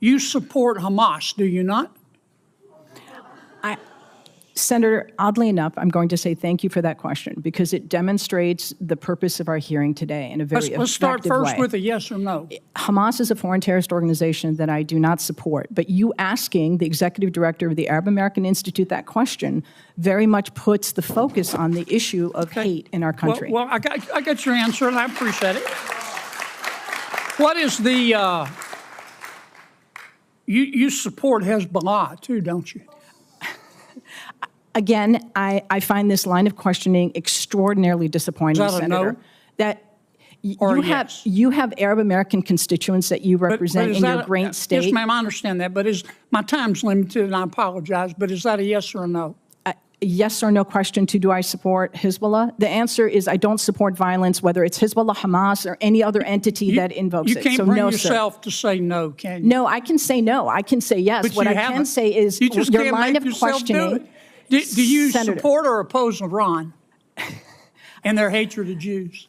you support Hamas, do you not? Senator, oddly enough, I'm going to say thank you for that question because it demonstrates the purpose of our hearing today in a very effective way. Let's start first with a yes or no. Hamas is a foreign terrorist organization that I do not support, but you asking the executive director of the Arab American Institute that question very much puts the focus on the issue of hate in our country. Well, I got your answer, and I appreciate it. What is the, you support Hezbollah too, don't you? Again, I find this line of questioning extraordinarily disappointing, Is that Senator. a no? That Or you have Arab American constituents that you represent in your great state. Yes, ma'am, I understand that, but my time's limited, and I apologize, but is that a yes or a no? Yes or no question to do I support Hezbollah? The answer is I don't support violence, whether it's Hezbollah, Hamas, or any other entity that invokes it. You can't so bring no, yourself sir. to say no, can you? No, I can say no. I can say yes. But what you I haven't. can say is You just your can't line make of yourself do questioning. it. Do you Senator, support or oppose Iran and their hatred of Jews?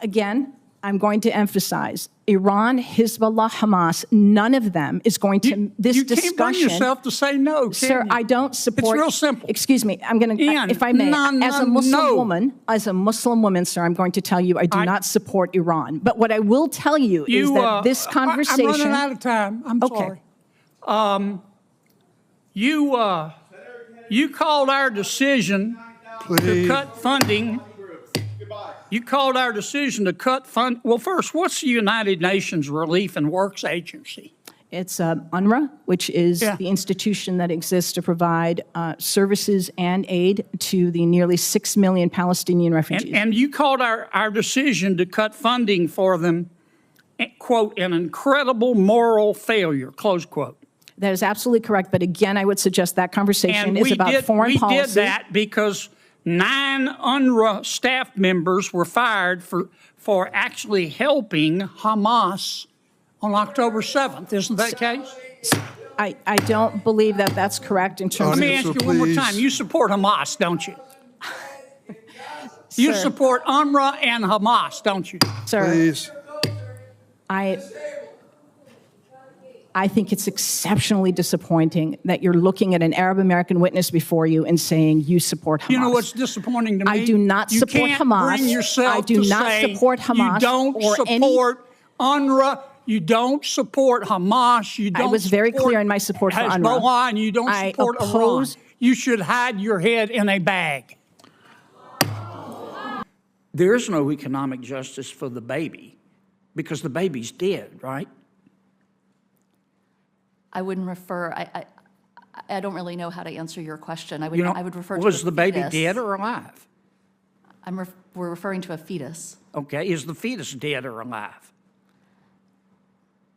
Again, I'm going to emphasize Iran, Hezbollah, Hamas, none of them is going to, this discussion. You can't bring yourself to say no, can Sir, you? I don't support. It's real simple. Excuse me, I'm going to, if I may, as a Muslim woman, sir, I'm going to tell you I do not support Iran. But what I will tell you is that this conversation. I'm running out of time. I'm sorry. You called our decision to cut funding. You called our decision to cut fund. Well, first, what's the United Nations Relief and Works Agency? It's UNRWA, which is the institution that exists to provide services and aid to the nearly 6 million Palestinian refugees. And you called our decision to cut funding for them, quote, an incredible moral failure, close quote. That is absolutely correct. But again, I would suggest that conversation is about foreign policy. We did that because 9 UNRWA staff members were fired for actually helping Hamas on October 7th. Isn't that the case? I don't believe that that's correct in terms Let of... me ask you one more time. You support Hamas, don't you? You support UNRWA and Hamas, don't you? Sir, Please. I think it's exceptionally disappointing that you're looking at an Arab American witness before you and saying you support Hamas. You know what's disappointing to me? I do not support Hamas. Bring yourself I do to not say support Hamas. You don't or support UNRWA. You don't support Hamas. You don't. I was very clear in my support for UNRWA. Hezbollah, and you don't support Iran. You should hide your head in a bag. There is no economic justice for the baby because the baby's dead, right? I wouldn't refer. I don't really know how to answer your question. I would refer to Was a the baby fetus. dead or alive? We're referring to a fetus. Okay, is the fetus dead or alive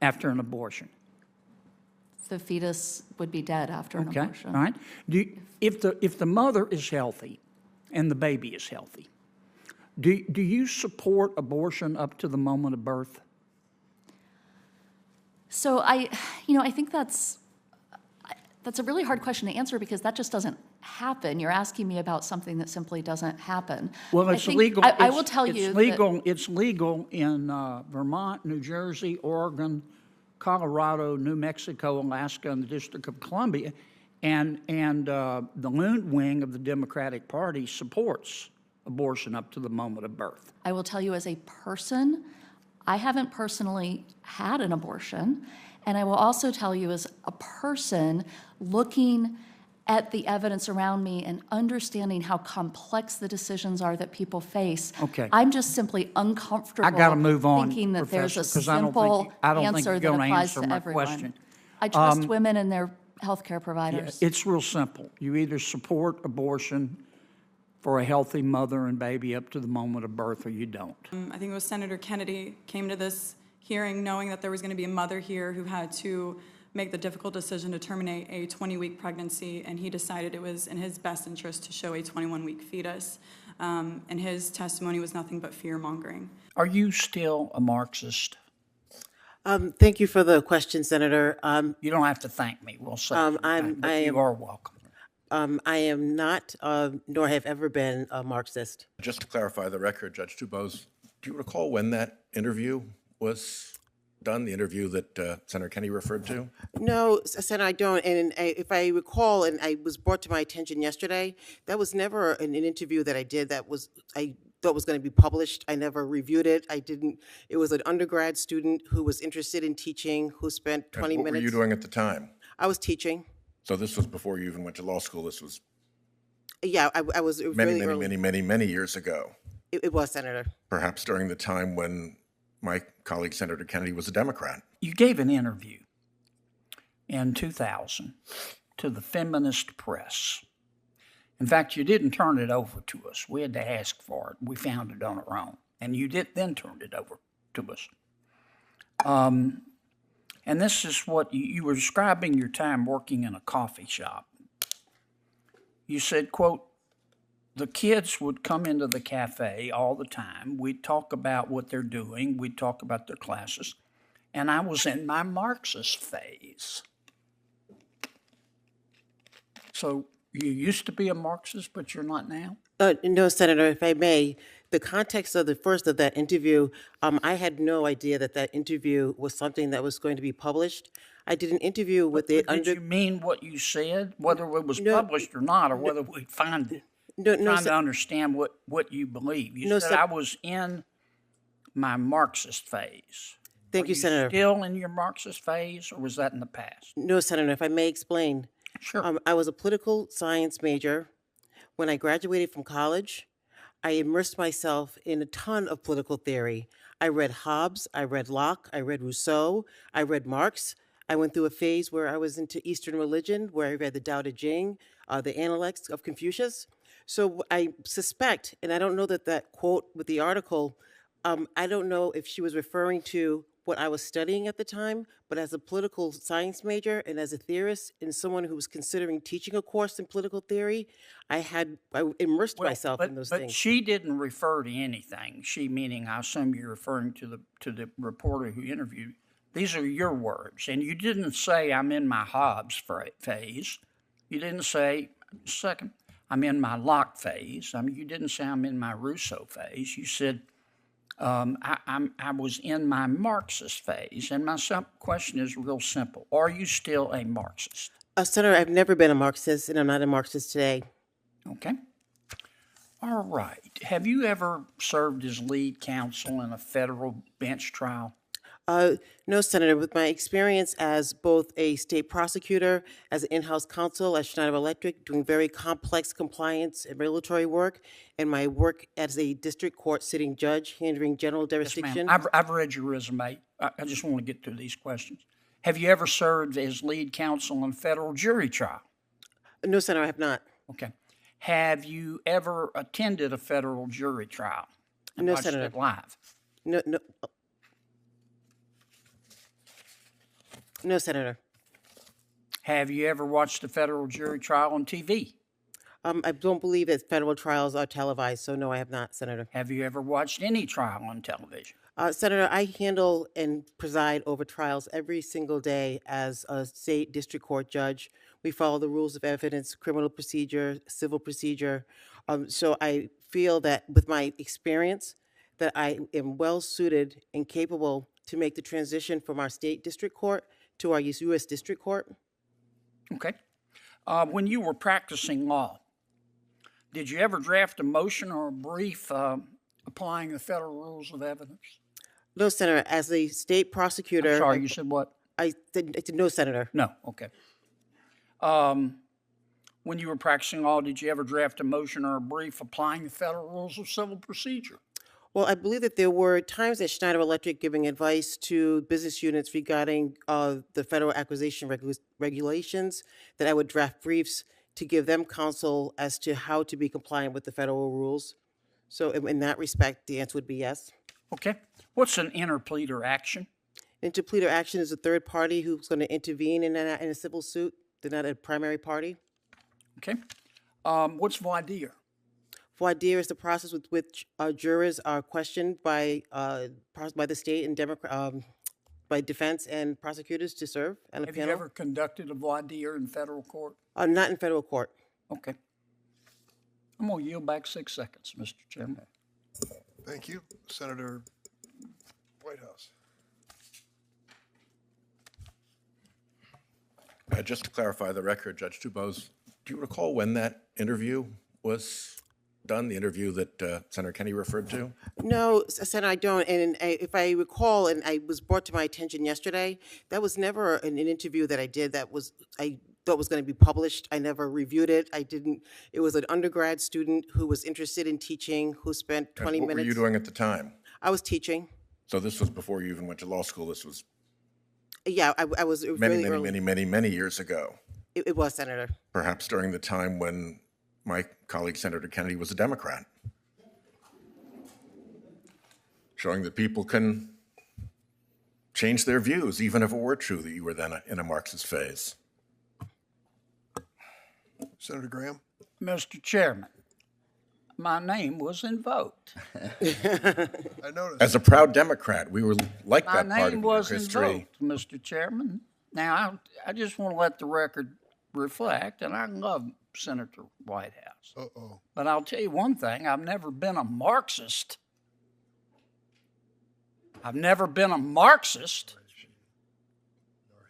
after an abortion? The fetus would be dead after an abortion. All right. If the mother is healthy and the baby is healthy, do you support abortion up to the moment of birth? So I think that's a really hard question to answer because that just doesn't happen. You're asking me about something that simply doesn't happen. Well, it's legal. I will tell you it's legal in Vermont, New Jersey, Oregon, Colorado, New Mexico, Alaska, and the District of Columbia, and the Loon wing of the Democratic Party supports abortion up to the moment of birth. I will tell you as a person, I haven't personally had an abortion, and I will also tell you as a person looking at the evidence around me and understanding how complex the decisions are that people face. Okay. I'm just simply uncomfortable I got to move on, thinking that there's a Professor, 'cause simple I don't think answer you're that going to applies answer to my everyone. question. I trust women and their healthcare providers. It's real simple. You either support abortion for a healthy mother and baby up to the moment of birth, or you don't. I think it was Senator Kennedy came to this hearing knowing that there was going to be a mother here who had to make the difficult decision to terminate a 20-week pregnancy, and he decided it was in his best interest to show a 21-week fetus. And his testimony was nothing but fear-mongering. Are you still a Marxist? Thank you for the question, Senator. You don't have to thank me. We'll say you are welcome. I am not, nor have ever been a Marxist. Just to clarify the record, Judge Dubose, do you recall when that interview was done, the interview that Senator Kennedy referred to? No, Senator, I don't. And if I recall, and I was brought to my attention yesterday, that was never an interview that I did that was I thought was going to be published. I never reviewed it. I didn't. It was an undergrad student who was interested in teaching, who spent 20 What minutes. were you doing at the time? I was teaching. So this was before you even went to law school. This was Yeah, I was. It was many, really many, early. many, many, many years ago. It was, Senator. Perhaps during the time when my colleague Senator Kennedy was a Democrat. You gave an interview in 2000 to the Feminist Press. In fact, you didn't turn it over to us. We had to ask for it. We found it on our own. And you did then turn it over to us. And this is what you were describing your time working in a coffee shop. You said, quote, the kids would come into the cafe all the time. We'd talk about what they're doing. We'd talk about their classes. And I was in my Marxist phase. So you used to be a Marxist, but you're not now? No, Senator, if I may, the context of the first of that interview, I had no idea that that interview was something that was going to be published. I did an interview with the Did you mean what you said, whether it was published or not, or whether we'd find it? Trying to understand what you believe. You said I was in my Marxist phase. Thank you, Senator. Still in your Marxist phase, or was that in the past? No, Senator, if I may explain. Sure. I was a political science major. When I graduated from college, I immersed myself in a ton of political theory. I read Hobbes, I read Locke, I read Rousseau, I read Marx. I went through a phase where I was into Eastern religion, where I read the Tao Te Ching, the Analects of Confucius. So I suspect, and I don't know that quote with the article, I don't know if she was referring to what I was studying at the time, but as a political science major and as a theorist and someone who was considering teaching a course in political theory, I immersed myself in those but things. she didn't refer to anything. She meaning, I assume you're referring to the reporter who interviewed. These are your words, and you didn't say I'm in my Hobbes phase. You didn't say second. I'm in my Locke phase. I mean, you didn't say I'm in my Rousseau phase. You said I was in my Marxist phase. And my question is real simple. Are you still a Marxist? Senator, I've never been a Marxist, and I'm not a Marxist today. Okay. All right. Have you ever served as lead counsel in a federal bench trial? No, Senator. With my experience as both a state prosecutor, as an in-house counsel at Schneider Electric, doing very complex compliance and regulatory work, and my work as a district court sitting judge, handling general Yes, jurisdiction. ma'am. I've read your resume. I just want to get through these questions. Have you ever served as lead counsel in a federal jury trial? No, Senator, I have not. Okay. Have you ever attended a federal jury trial? And No, watched Senator. it live? No. No, Senator. Have you ever watched a federal jury trial on TV? I don't believe that federal trials are televised, so no, I have not, Senator. Have you ever watched any trial on television? Senator, I handle and preside over trials every single day as a state district court judge. We follow the rules of evidence, criminal procedure, civil procedure. So I feel that with my experience, that I am well suited and capable to make the transition from our state district court to our U.S. district court. Okay. When you were practicing law, did you ever draft a motion or a brief applying the federal rules of evidence? No, Senator. As a state prosecutor, I'm sorry, you said what? I said no, Senator. No, okay. When you were practicing law, did you ever draft a motion or a brief applying the federal rules of civil procedure? Well, I believe that there were times at Schneider Electric giving advice to business units regarding the federal acquisition regulations, that I would draft briefs to give them counsel as to how to be compliant with the federal rules. So in that respect, the answer would be yes. Okay. What's an interpleader action? Interpleader action is a third party who's going to intervene in a civil suit. They're not a primary party. Okay. What's voir dire? Voir dire is the process with which jurors are questioned by the state and by defense and prosecutors to serve on a Have panel. you ever conducted a voir dire in federal court? Not in federal court. Okay. I'm going to yield back 6 seconds, Mr. Chairman. Thank you. Senator Whitehouse. Just to clarify the record, Judge Dubose, do you recall when that interview was done, the interview that Senator Kennedy referred to? No, Senator, I don't. And if I recall, and I was brought to my attention yesterday, that was never an interview that I did that was, I thought was going to be published. I never reviewed it. I didn't. It was an undergrad student who was interested in teaching, who spent 20 What minutes. were you doing at the time? I was teaching. So this was before you even went to law school. This was Yeah, I was it was many, really many, early. many, many, many years ago. It was, Senator. Perhaps during the time when my colleague, Senator Kennedy, was a Democrat. Showing that people can change their views, even if it were true that you were then in a Marxist phase. Senator Graham? Mr. Chairman, my name was invoked. I noticed. As a proud Democrat, we were like My that part of name your was history. invoked, Mr. Chairman. Now, I just want to let the record reflect, and I love Senator Whitehouse. Uh-oh. But I'll tell you one thing, I've never been a Marxist. I've never been a Marxist.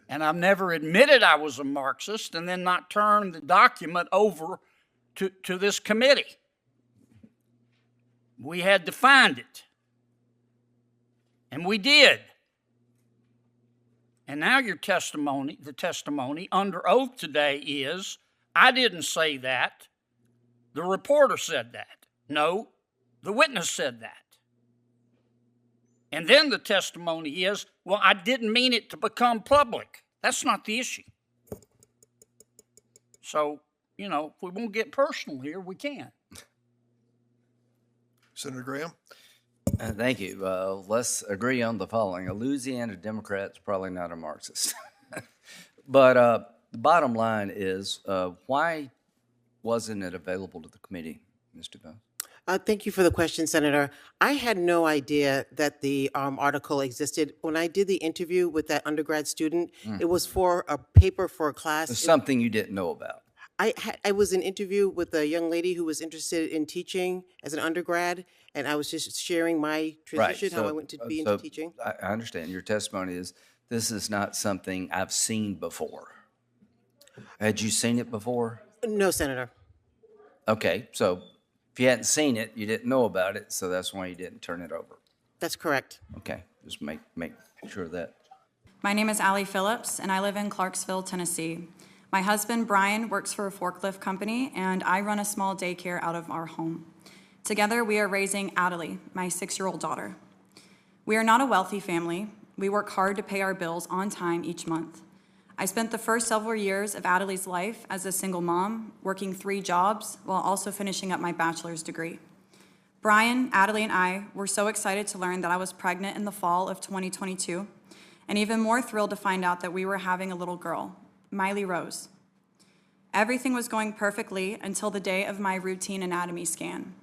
And I've never admitted I was a Marxist and then not turned the document over to this committee. We had to find it. And we did. And now your testimony, the testimony under oath today is, I didn't say that. The reporter said that. No, the witness said that. And then the testimony is, well, I didn't mean it to become public. That's not the issue. So, if we won't get personal here, we can. Senator Graham? Thank you. Let's agree on the following. A Louisiana Democrat's probably not a Marxist. But the bottom line is, why wasn't it available to the committee, Mr. Bell? Thank you for the question, Senator. I had no idea that the article existed. When I did the interview with that undergrad student, it was for a paper for a class. It's something you didn't know about. I was in an interview with a young lady who was interested in teaching as an undergrad, and I was just sharing my transition, how I went to be into teaching. I understand. Your testimony is, this is not something I've seen before. Had you seen it before? No, Senator. Okay, so if you hadn't seen it, you didn't know about it, so that's why you didn't turn it over. That's correct. Okay, just make sure of that. My name is Allie Phillips, and I live in Clarksville, Tennessee. My husband, Brian, works for a forklift company, and I run a small daycare out of our home. Together, we are raising Adelie, my 6-year-old daughter. We are not a wealthy family. We work hard to pay our bills on time each month. I spent the first several years of Adelie's life as a single mom, working 3 jobs while also finishing up my bachelor's degree. Brian, Adelie, and I were so excited to learn that I was pregnant in the fall of 2022, and even more thrilled to find out that we were having a little girl, Miley Rose. Everything was going perfectly until the day of my routine anatomy scan.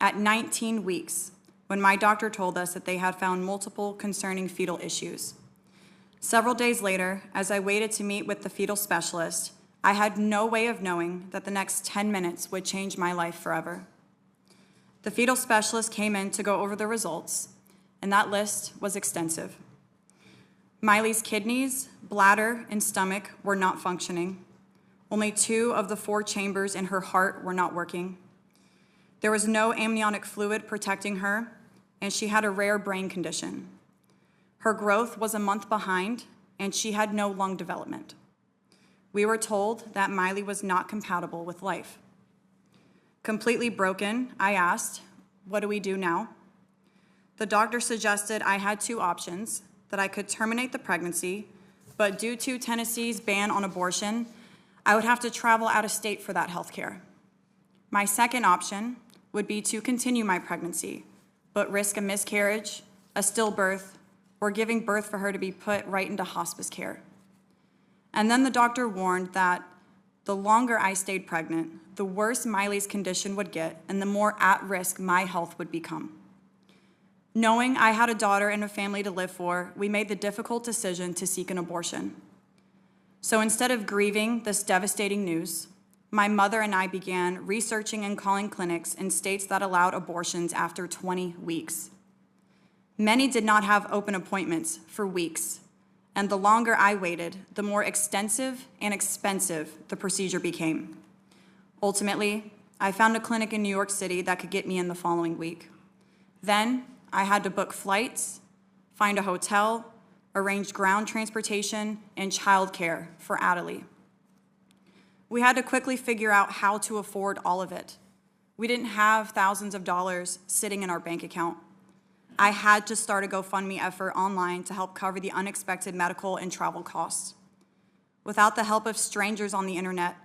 At 19 weeks, when my doctor told us that they had found multiple concerning fetal issues. Several days later, as I waited to meet with the fetal specialist, I had no way of knowing that the next 10 minutes would change my life forever. The fetal specialist came in to go over the results, and that list was extensive. Miley's kidneys, bladder, and stomach were not functioning. Only 2 of the 4 chambers in her heart were not working. There was no amniotic fluid protecting her, and she had a rare brain condition. Her growth was a month behind, and she had no lung development. We were told that Miley was not compatible with life. Completely broken, I asked, what do we do now? The doctor suggested I had 2 options, that I could terminate the pregnancy, but due to Tennessee's ban on abortion, I would have to travel out of state for that health care. My second option would be to continue my pregnancy, but risk a miscarriage, a stillbirth, or giving birth for her to be put right into hospice care. And then the doctor warned that the longer I stayed pregnant, the worse Miley's condition would get and the more at risk my health would become. Knowing I had a daughter and a family to live for, we made the difficult decision to seek an abortion. So instead of grieving this devastating news, my mother and I began researching and calling clinics in states that allowed abortions after 20 weeks. Many did not have open appointments for weeks, and the longer I waited, the more extensive and expensive the procedure became. Ultimately, I found a clinic in New York City that could get me in the following week. Then, I had to book flights, find a hotel, arrange ground transportation, and childcare for Adelie. We had to quickly figure out how to afford all of it. We didn't have thousands of dollars sitting in our bank account. I had to start a GoFundMe effort online to help cover the unexpected medical and travel costs. Without the help of strangers on the internet,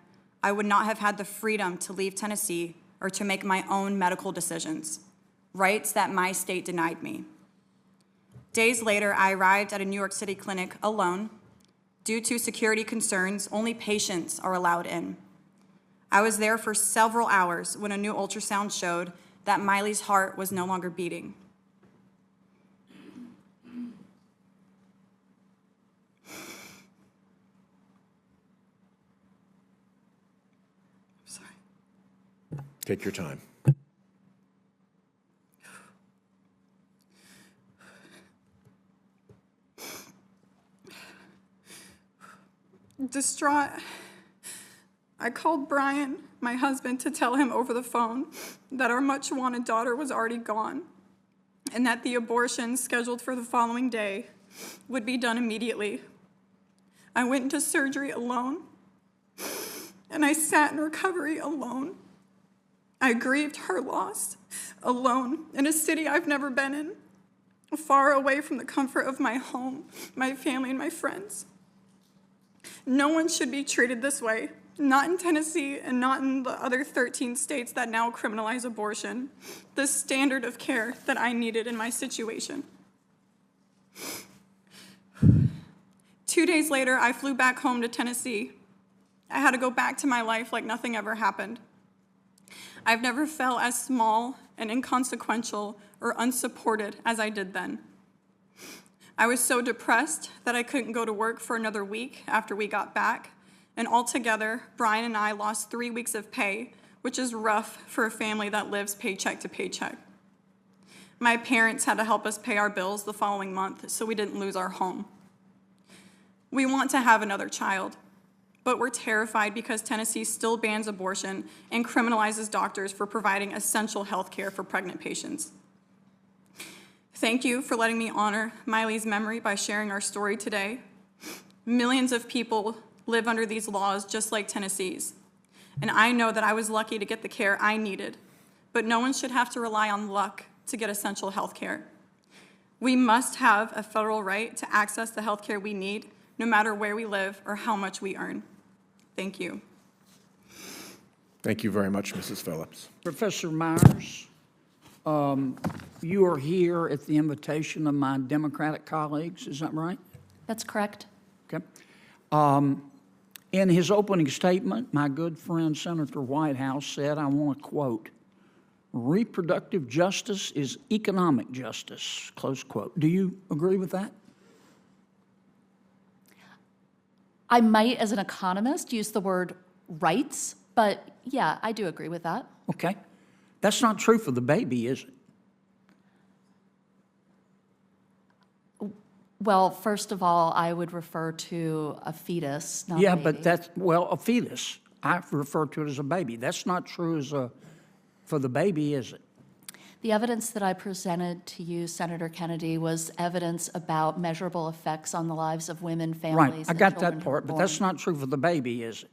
I would not have had the freedom to leave Tennessee or to make my own medical decisions, rights that my state denied me. Days later, I arrived at a New York City clinic alone. Due to security concerns, only patients are allowed in. I was there for several hours when a new ultrasound showed that Miley's heart was no longer beating. Sorry. Take your time. Distraught, I called Brian, my husband, to tell him over the phone that our much-wanted daughter was already gone and that the abortion scheduled for the following day would be done immediately. I went into surgery alone, and I sat in recovery alone. I grieved her loss alone in a city I've never been in, far away from the comfort of my home, my family, and my friends. No one should be treated this way, not in Tennessee and not in the other 13 states that now criminalize abortion, the standard of care that I needed in my situation. 2 days later, I flew back home to Tennessee. I had to go back to my life like nothing ever happened. I've never felt as small and inconsequential or unsupported as I did then. I was so depressed that I couldn't go to work for another week after we got back, and altogether, Brian and I lost 3 weeks of pay, which is rough for a family that lives paycheck to paycheck. My parents had to help us pay our bills the following month so we didn't lose our home. We want to have another child, but we're terrified because Tennessee still bans abortion and criminalizes doctors for providing essential health care for pregnant patients. Thank you for letting me honor Miley's memory by sharing our story today. Millions of people live under these laws just like Tennessee's, and I know that I was lucky to get the care I needed, but no one should have to rely on luck to get essential health care. We must have a federal right to access the health care we need, no matter where we live or how much we earn. Thank you. Thank you very much, Mrs. Phillips. Professor Myers, you are here at the invitation of my Democratic colleagues, is that right? That's correct. Okay. In his opening statement, my good friend Senator Whitehouse said, I want to quote, reproductive justice is economic justice, close quote. Do you agree with that? I might, as an economist, use the word rights, but yeah, I do agree with that. Okay. That's not true for the baby, is it? Well, first of all, I would refer to a fetus, not Yeah, a baby. but that's, well, a fetus. I refer to it as a baby. That's not true for the baby, is it? The evidence that I presented to you, Senator Kennedy, was evidence about measurable effects on the lives of women, families, Right, I and got children that who were part, but that's born. not true for the baby, is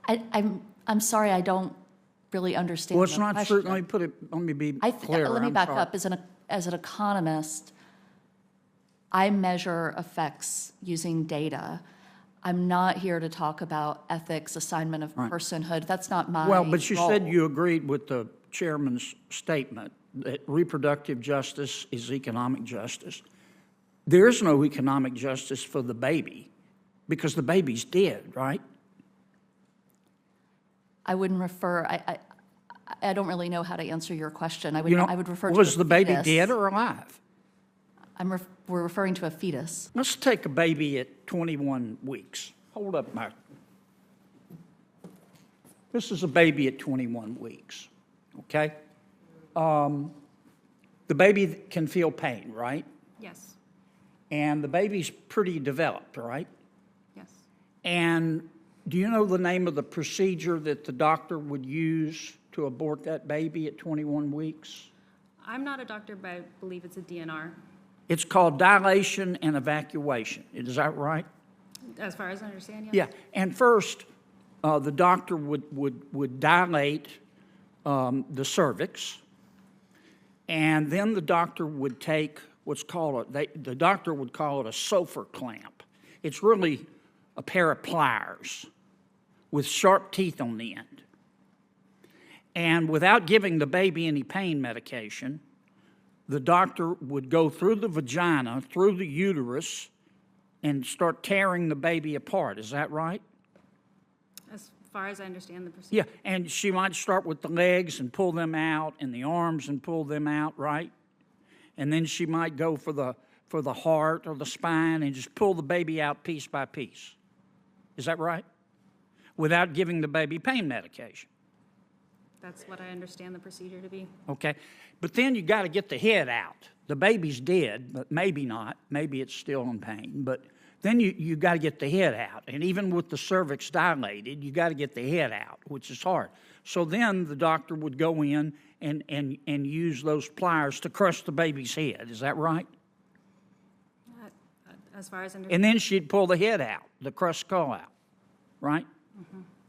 it? I'm sorry, I don't really understand Well, it's the not question. true, let me be Let clear. me I'm back sorry. up. As an economist, I measure effects using data. I'm not here to talk about ethics, assignment of personhood. That's not my Well, but you said role. you agreed with the chairman's statement that reproductive justice is economic justice. There is no economic justice for the baby because the baby's dead, right? I wouldn't refer. I don't really know how to answer your question. I You know, would refer to was a the baby fetus. dead or alive? We're referring to a fetus. Let's take a baby at 21 weeks. Hold up, Mike. This is a baby at 21 weeks, okay? The baby can feel pain, right? Yes. and the baby's pretty developed, right? Yes. And do you know the name of the procedure that the doctor would use to abort that baby at 21 weeks? I'm not a doctor, but I believe it's a DNR, It's called dilation and evacuation. Is that right? as far as I understand, yes. Yeah. And first, the doctor would dilate the cervix, and then the doctor would take what's called the doctor would call it a Sofer clamp. It's really a pair of pliers with sharp teeth on the end. And without giving the baby any pain medication, the doctor would go through the vagina, through the uterus, and start tearing the baby apart. Is that right? As far as I understand the procedure. Yeah, and she might start with the legs and pull them out, and the arms and pull them out, right? And then she might go for the heart or the spine and just pull the baby out piece by piece. Is that right? Without giving the baby pain medication. That's what I understand the procedure to be. Okay, but then you got to get the head out. The baby's dead, but maybe not. Maybe it's still in pain, but then you got to get the head out. And even with the cervix dilated, you got to get the head out, which is hard. So then the doctor would go in and use those pliers to crush the baby's head. Is that right? As far as I understand. And then she'd pull the head out, the crushed skull out, right?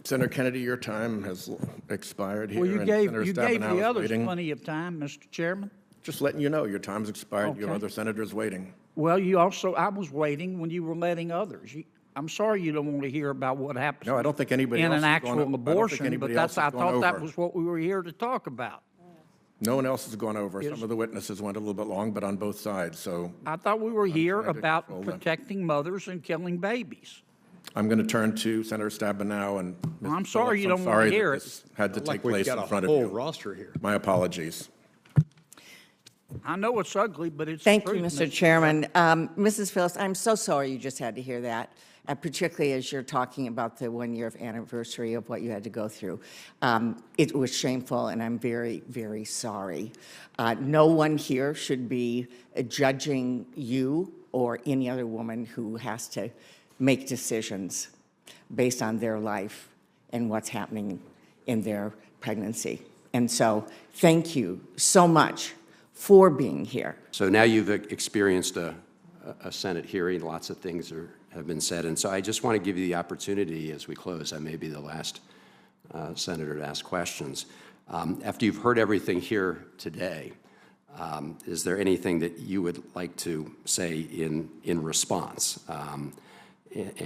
Senator Kennedy, your time has expired here. Well, you and gave Senator the Stabenow is others waiting. plenty of time, Mr. Chairman. Just letting you know, your time's expired. You have Okay. other senators waiting. Well, I was waiting when you were letting others. I'm sorry you don't want to hear about what happens. No, I don't think anybody in else an is actual going- I don't think abortion, but anybody else I has gone thought that over. was what we were here to talk about. No one else has gone over. Some of the witnesses went a little bit long, but on both sides, so I thought we were here trying to about control that. protecting mothers and killing babies. I'm going to turn to Senator Stabenow and Mr. I'm sorry Phillips. you I'm don't wanna sorry that hear it. this had to Like take we've place got in a front of whole you. roster here. My apologies. I know it's ugly, but it's Thank the you, truth, Mr. Chairman. Mrs. Phillips, I'm so sorry you just had to hear that, particularly as you're talking about the 1-year anniversary of what you had to go through. It was shameful, and I'm very, very sorry. No one here should be judging you or any other woman who has to make decisions based on their life and what's happening in their pregnancy. And so, thank you so much for being here. So now you've experienced a Senate hearing, lots of things have been said, and so I just want to give you the opportunity as we close. I may be the last senator to ask questions. After you've heard everything here today, is there anything that you would like to say in response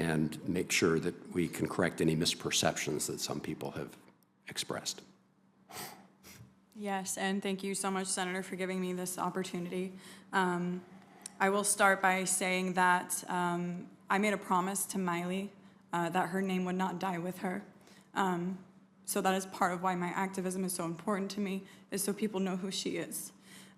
and make sure that we can correct any misperceptions that some people have expressed? Yes, and thank you so much, Senator, for giving me this opportunity. I will start by saying that I made a promise to Miley that her name would not die with her. So that is part of why my activism is so important to me, is so people know who she is.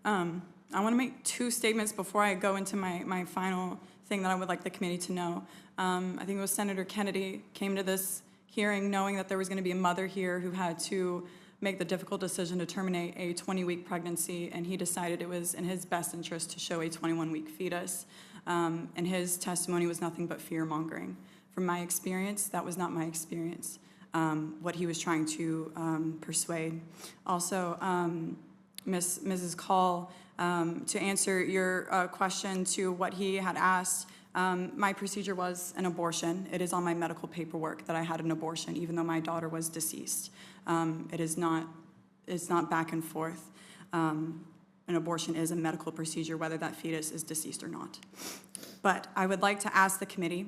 I want to make two statements before I go into my final thing that I would like the committee to know. I think it was Senator Kennedy came to this hearing knowing that there was going to be a mother here who had to make the difficult decision to terminate a 20-week pregnancy, and he decided it was in his best interest to show a 21-week fetus. And his testimony was nothing but fear-mongering. From my experience, that was not my experience, what he was trying to persuade. Also, Mrs. Call, to answer your question to what he had asked, my procedure was an abortion. It is on my medical paperwork that I had an abortion, even though my daughter was deceased. It's not back and forth. An abortion is a medical procedure, whether that fetus is deceased or not. But I would like to ask the committee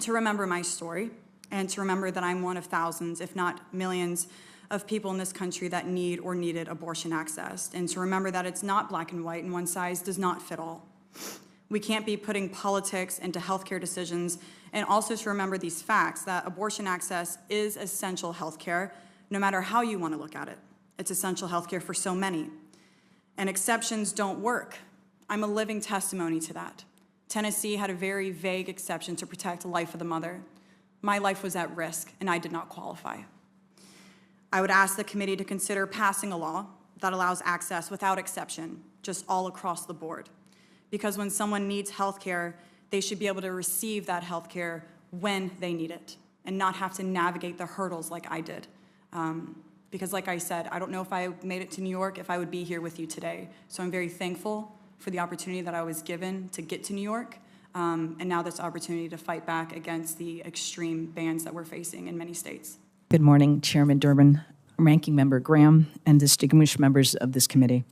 to remember my story and to remember that I'm one of thousands, if not millions, of people in this country that need or needed abortion access, and to remember that it's not black and white and one size does not fit all. We can't be putting politics into healthcare decisions, and also to remember these facts, that abortion access is essential healthcare, no matter how you want to look at it. It's essential healthcare for so many. And exceptions don't work. I'm a living testimony to that. Tennessee had a very vague exception to protect the life of the mother. My life was at risk, and I did not qualify. I would ask the committee to consider passing a law that allows access without exception, just all across the board. because when someone needs health care, they should be able to receive that health care when they need it and not have to navigate the hurdles like I did. Because like I said, I don't know if I made it to New York, if I would be here with you today. So I'm very thankful for the opportunity that I was given to get to New York, and now this opportunity to fight back against the extreme bans that we're facing in many states. Good morning, Chairman Durbin, Ranking Member Graham, and distinguished members of this committee.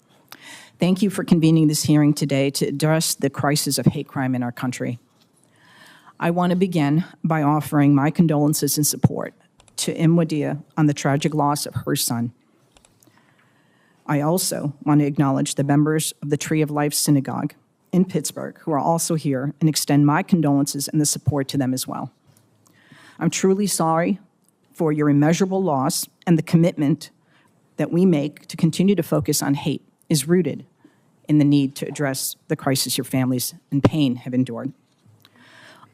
Thank you for convening this hearing today to address the crisis of hate crime in our country. I want to begin by offering my condolences and support to Imwadia on the tragic loss of her son. I also want to acknowledge the members of the Tree of Life Synagogue in Pittsburgh who are also here and extend my condolences and the support to them as well. I'm truly sorry for your immeasurable loss, and the commitment that we make to continue to focus on hate is rooted in the need to address the crisis your families in pain have endured.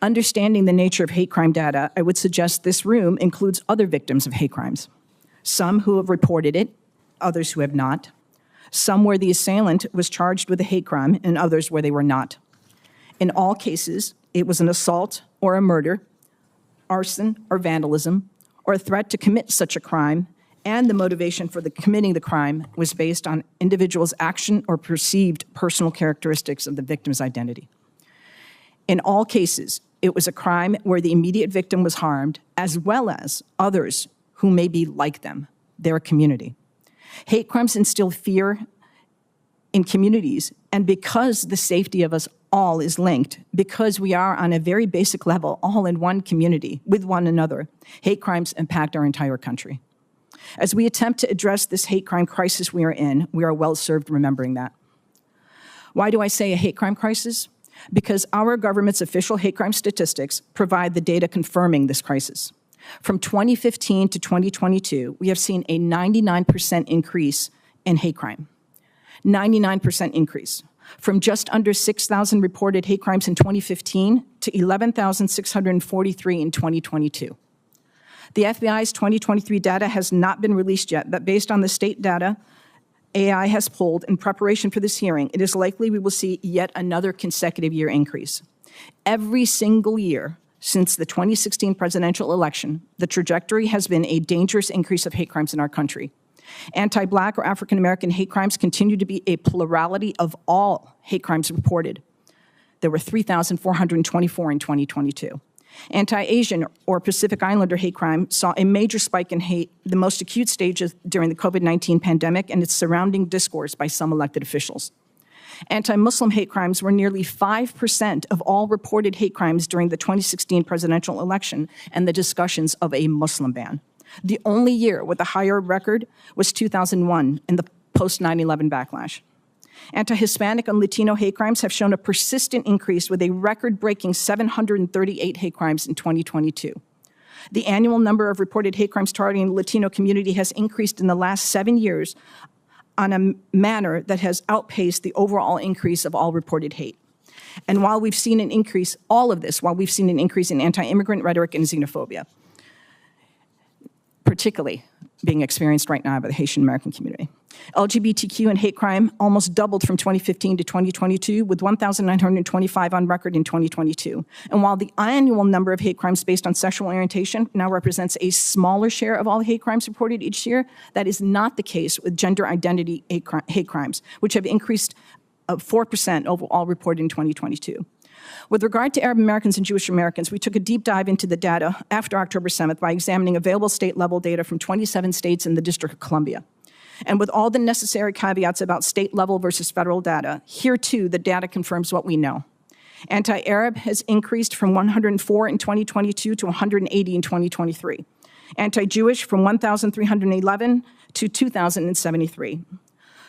Understanding the nature of hate crime data, I would suggest this room includes other victims of hate crimes, some who have reported it, others who have not, some where the assailant was charged with a hate crime, and others where they were not. In all cases, it was an assault or a murder, arson or vandalism, or a threat to commit such a crime, and the motivation for committing the crime was based on individual's action or perceived personal characteristics of the victim's identity. In all cases, it was a crime where the immediate victim was harmed, as well as others who may be like them, their community. Hate crimes instill fear in communities, and because the safety of us all is linked, because we are on a very basic level all in one community with one another, hate crimes impact our entire country. As we attempt to address this hate crime crisis we are in, we are well served remembering that. Why do I say a hate crime crisis? Because our government's official hate crime statistics provide the data confirming this crisis. From 2015 to 2022, we have seen a 99% increase in hate crime. 99% increase. From just under 6,000 reported hate crimes in 2015 to 11,643 in 2022. The FBI's 2023 data has not been released yet, but based on the state data AI has pulled in preparation for this hearing, it is likely we will see yet another consecutive year increase. Every single year since the 2016 presidential election, the trajectory has been a dangerous increase of hate crimes in our country. Anti-Black or African-American hate crimes continue to be a plurality of all hate crimes reported. There were 3,424 in 2022. Anti-Asian or Pacific Islander hate crime saw a major spike in hate, the most acute stages during the COVID-19 pandemic and its surrounding discourse by some elected officials. Anti-Muslim hate crimes were nearly 5% of all reported hate crimes during the 2016 presidential election and the discussions of a Muslim ban. The only year with a higher record was 2001 in the post-9/11 backlash. Anti-Hispanic and Latino hate crimes have shown a persistent increase with a record-breaking 738 hate crimes in 2022. The annual number of reported hate crimes targeting the Latino community has increased in the last 7 years on a manner that has outpaced the overall increase of all reported hate. And while we've seen an increase, while we've seen an increase in anti-immigrant rhetoric and xenophobia, particularly being experienced right now by the Haitian American community. LGBTQ and hate crime almost doubled from 2015 to 2022, with 1,925 on record in 2022. And while the annual number of hate crimes based on sexual orientation now represents a smaller share of all hate crimes reported each year, that is not the case with gender identity hate crimes, which have increased 4% overall reported in 2022. With regard to Arab Americans and Jewish Americans, we took a deep dive into the data after October 7th by examining available state-level data from 27 states and the District of Columbia. And with all the necessary caveats about state-level versus federal data, here too the data confirms what we know. Anti-Arab has increased from 104 in 2022 to 180 in 2023. Anti-Jewish from 1,311 to 2,073.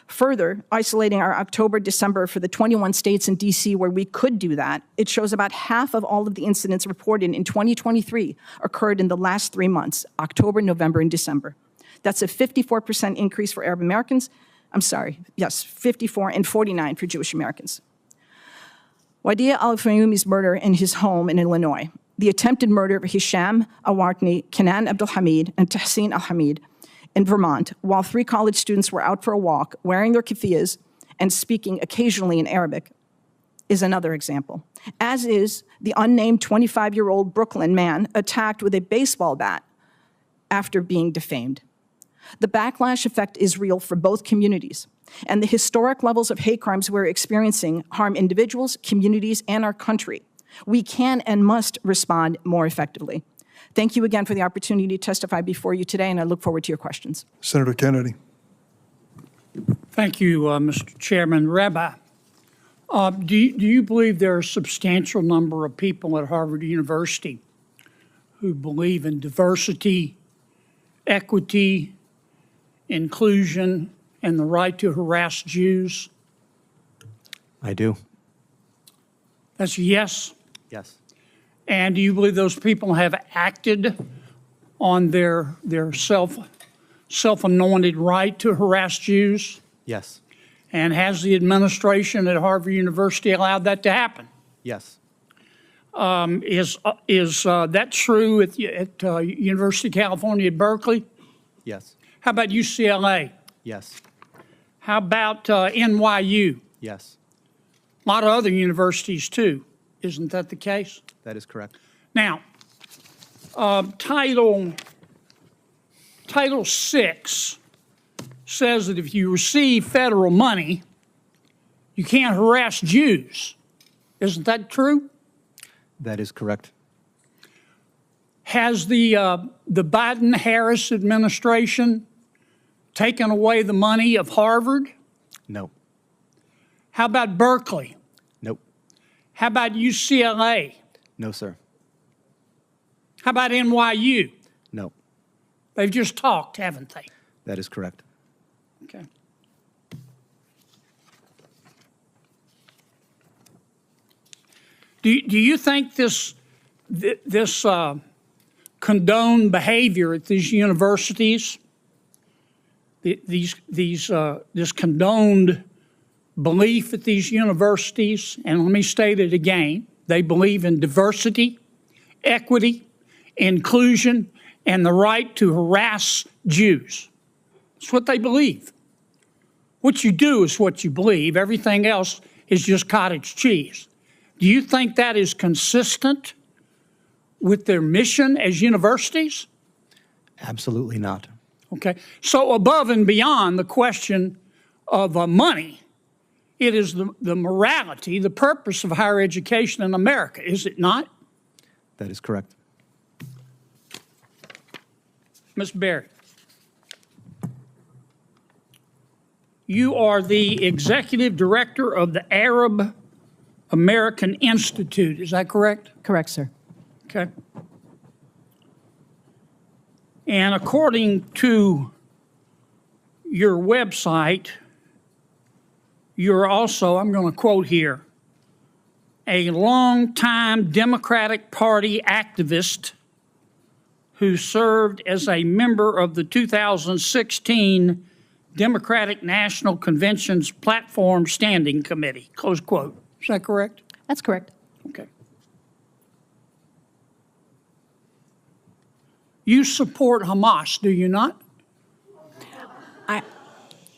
Further, isolating our October-December for the 21 states in DC where we could do that, it shows about half of all of the incidents reported in 2023 occurred in the last 3 months, October, November, and December. That's a 54% increase for Arab Americans. 54 and 49 for Jewish Americans. Wadea al-Fayoumi's murder in his home in Illinois, the attempted murder of Hisham Awartni, Kenan Abdulhamid, and Tahsin Al-Hamid in Vermont, while 3 college students were out for a walk, wearing their keffiyehs and speaking occasionally in Arabic. is another example, as is the unnamed 25-year-old Brooklyn man attacked with a baseball bat after being defamed. The backlash effect is real for both communities, and the historic levels of hate crimes we're experiencing harm individuals, communities, and our country. We can and must respond more effectively. Thank you again for the opportunity to testify before you today, and I look forward to your questions. Senator Kennedy. Thank you, Mr. Chairman. Rabbi, do you believe there are a substantial number of people at Harvard University who believe in diversity, equity, inclusion, and the right to harass Jews? I do. That's a yes? Yes. And do you believe those people have acted on their self-anointed right to harass Jews? Yes. And has the administration at Harvard University allowed that to happen? Yes. Is that true at University of California at Berkeley? Yes. How about UCLA? Yes. How about NYU? Yes. A lot of other universities too. Isn't that the case? That is correct. Now, Title VI says that if you receive federal money, you can't harass Jews. Isn't that true? That is correct. Has the Biden-Harris administration taken away the money of Harvard? No. How about Berkeley? Nope. How about UCLA? No, sir. How about NYU? No. They've just talked, haven't they? That is correct. Okay. Do you think this condoned behavior at these universities, this condoned belief at these universities, and let me state it again, they believe in diversity, equity, inclusion, and the right to harass Jews. It's what they believe. What you do is what you believe. Everything else is just cottage cheese. Do you think that is consistent with their mission as universities? Absolutely not. Okay. So above and beyond the question of money, it is the morality, the purpose of higher education in America, is it not? That is correct. Ms. Berry, you are the executive director of the Arab American Institute. Is that correct? Correct, sir. Okay. And according to your website, you're also, I'm going to quote here, a longtime Democratic Party activist who served as a member of the 2016 Democratic National Convention's Platform Standing Committee, close quote. Is that correct? That's correct. Okay. You support Hamas, do you not?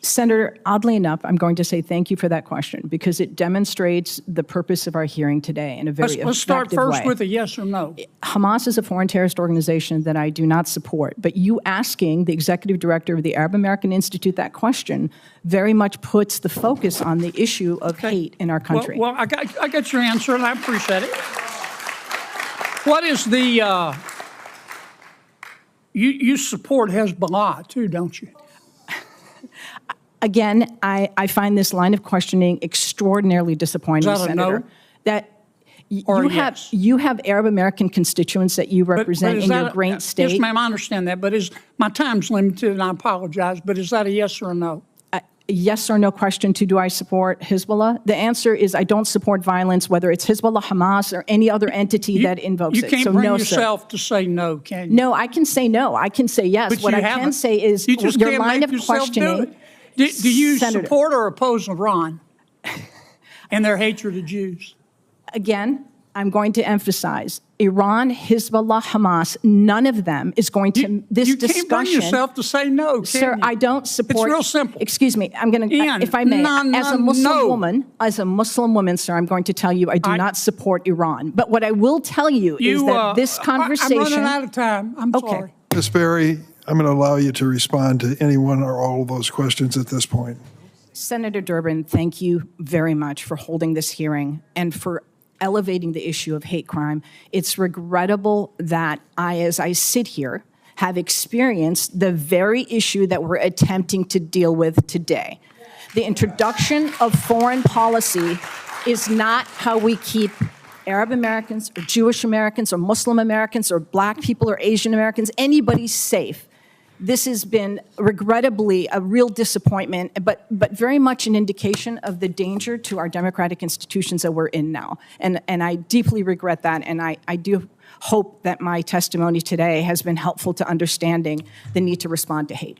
Senator, oddly enough, I'm going to say thank you for that question because it demonstrates the purpose of our hearing today in a very effective way. Let's start first with a yes or no. Hamas is a foreign terrorist organization that I do not support, but you asking the executive director of the Arab American Institute that question very much puts the focus on the issue of hate in our country. Well, I got your answer, and I appreciate it. What is the you support Hezbollah too, don't you? Again, I find this line of questioning extraordinarily disappointing, Is that a Senator. no? That Or you a have yes? you have Arab American constituents that you represent is in that your great state. Yes, ma'am, I understand that, but my time's limited, and I apologize, but is that a yes or a no? Yes or no question to do I support Hezbollah? The answer is I don't support violence, whether it's Hezbollah, Hamas, or any other entity that invokes it. You can't So bring no, yourself to say no, can you? No, I can say no. I can say yes. But What you I can haven't. say is You just your can't line make of yourself do questioning. it. Do you Senator. support or oppose Iran and their hatred of Jews? Again, I'm going to emphasize, Iran, Hezbollah, Hamas, none of them is going to, this You discussion. can't bring yourself to say no, can Sir, you? I don't support. It's real simple. Excuse me, I'm going to, Ian, if I may, as a Muslim no. woman, sir, I'm going to tell you I do not support Iran. But what I will tell you is that this conversation. I'm running out of time. I'm Okay. sorry. Ms. Berry, I'm going to allow you to respond to any one or all of those questions at this point. Senator Durbin, thank you very much for holding this hearing and for elevating the issue of hate crime. It's regrettable that as I sit here, have experienced the very issue that we're attempting to deal with today. The introduction of foreign policy is not how we keep Arab Americans or Jewish Americans or Muslim Americans or Black people or Asian Americans, anybody safe. This has been regrettably a real disappointment, but very much an indication of the danger to our democratic institutions that we're in now. And I deeply regret that, and I do hope that my testimony today has been helpful to understanding the need to respond to hate.